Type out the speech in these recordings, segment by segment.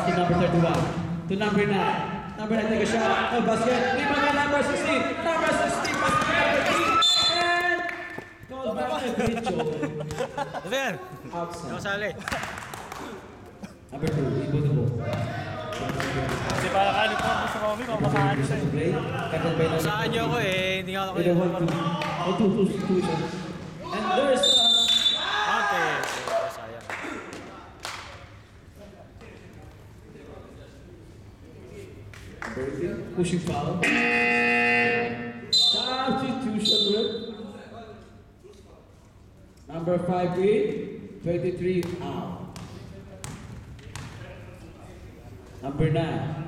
to number 31. To number 9. Number 9, take a shot. Oh, basket. Rebound by number 16. Number 16, pass to number 3. And goes back to Gricho. Ver, Outside. nasali. Number 2, rebound the ball. Kasi para kalit po sa Romy, mamakaan siya eh. Play. Captain by number Saan niyo ako eh, hindi nga ako With a 1-2. Oh, 2 siya. And there's Ate, sayang. pushing foul. Substitution rip. Number 5 in, 23 out. Number 9.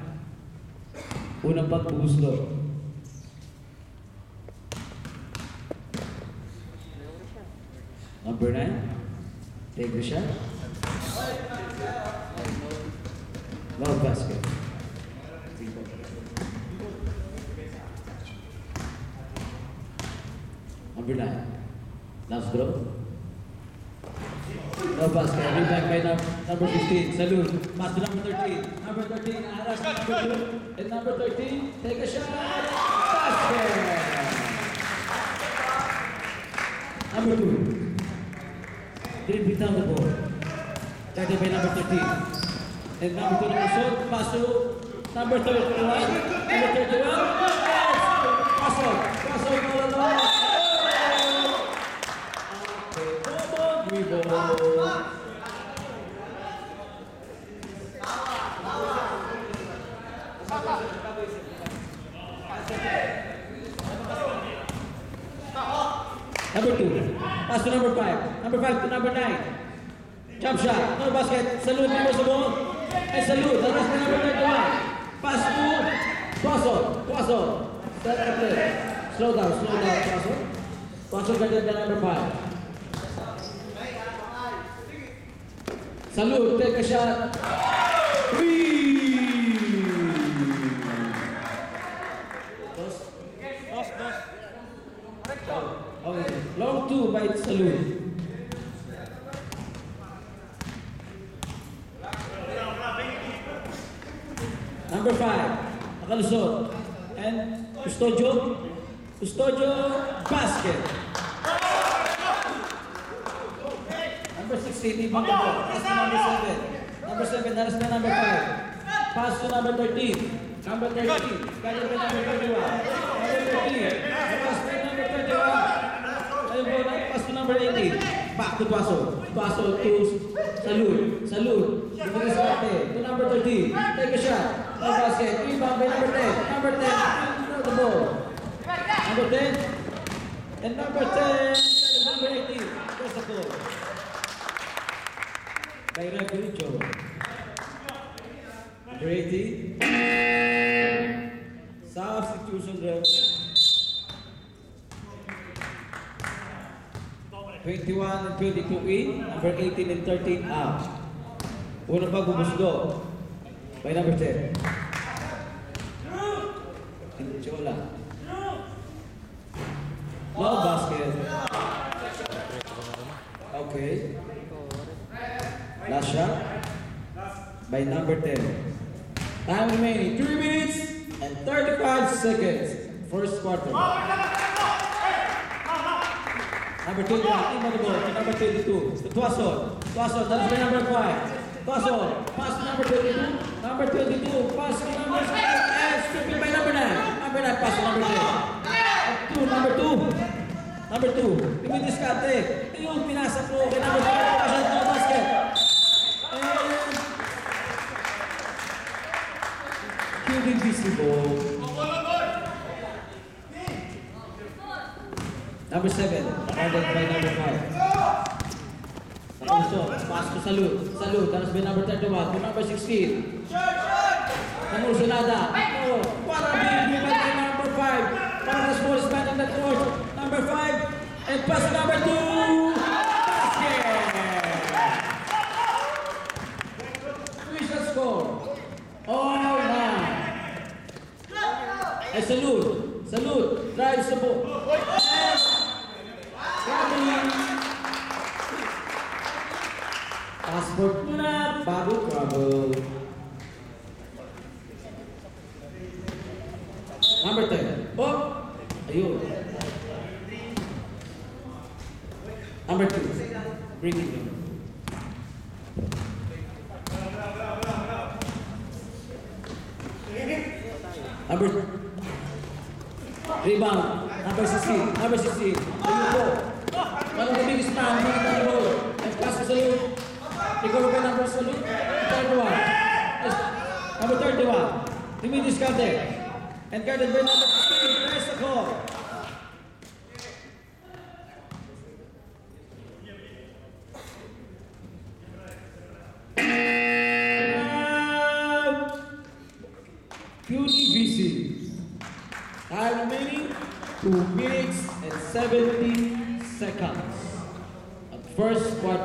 Unang pagpuslo. Number 9. Take the shot. Love basket. Number 9. Last draw. Love basket. Rebound by number 15. Salute. Pass to number 13. Number 13. Aras number 2. And number 13. Take a shot. Basket. Number 2. Didn't beat down the ball. Guarded by number 13. And number 2 number shot. Pass to number 31. Number 31. Pass on. Pass on. All along. Number 2. Pass to number 5. Number 5 to number 9. Jump shot. No basket. Salute. Number the ball. And salute. The rest of number 31. Pass to Tuaso. Tuaso. Start the play. Slow down. Slow down. Tuaso. Tuaso guarded by number 5. Salute. Take a shot. Okay. Long 2 by Salute. Number 5, nakalusot. And Custodio. Custodio, basket. Number 16, ibang ito. Pass to number 7. Number 7, naras na number 5. Pass to number 13. Number 13, guarded by number 31. Number 13, pass by number 31. Pass to number 18. Back to Tuaso. Tuaso to Salute. Salute. To number 13. Take a shot. No basket. Rebound by number 10. Number 10. Throw the ball. Number 10. And number 10. Number 18. There's the ball. By referee Joe. Number 18. Substitution ref. 21 and 22 in, number 18 and 13 out. Unang pagbumusgo by number 10. Chola. No basket. Okay. Last shot by number 10. Time remaining 3 minutes and 35 seconds. First quarter. Number 21, team on the ball to number 22. To Tuaso. Tuaso, that's by number 5. Tuaso, pass to number 22. Number 22, pass to number 6. And stripping by number 9. Number 9, pass to number 10. Number 2. Number 2. Tumidiskarte. Yung pinasa ko kay number 5. Pass to basket. And Cuban visible. Number 7, guarded by number 5. Nakalusot, pass to Salute. Salute, that's by number 31 to number 16. Namursunada. Para big by number 5. Para the smallest man in the court. Number 5. And pass to number 2. Basket! Official score. All 9. And Salute. Salute. Drives the ball. Passport na bago trouble. Number 10. Oh! Ayun. Number 2. Bring it in. Number rebound. Number 16. Number 16. Ayun po. One of the biggest man. Bring it on the ball. And pass to Salute. Recover by number Salute. 31. Yes. Number 31. Timmy discarded. And guarded by number 15. Press the call. QDBC. Time remaining 2 minutes and 70 seconds. At first quarter.